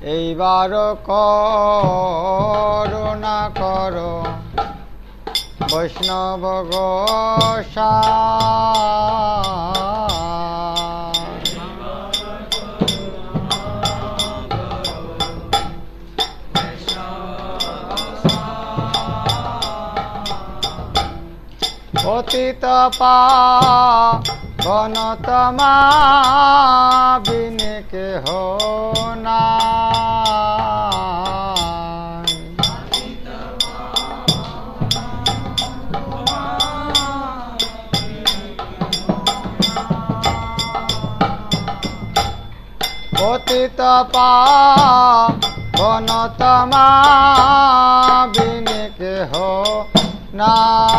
এইবার করুণা করো বৈষ্ণব গোসাই। পতিত পাবন তমা বিনে কেহ নাই। পতিত পাবন তমা বিনে কেহ নাই।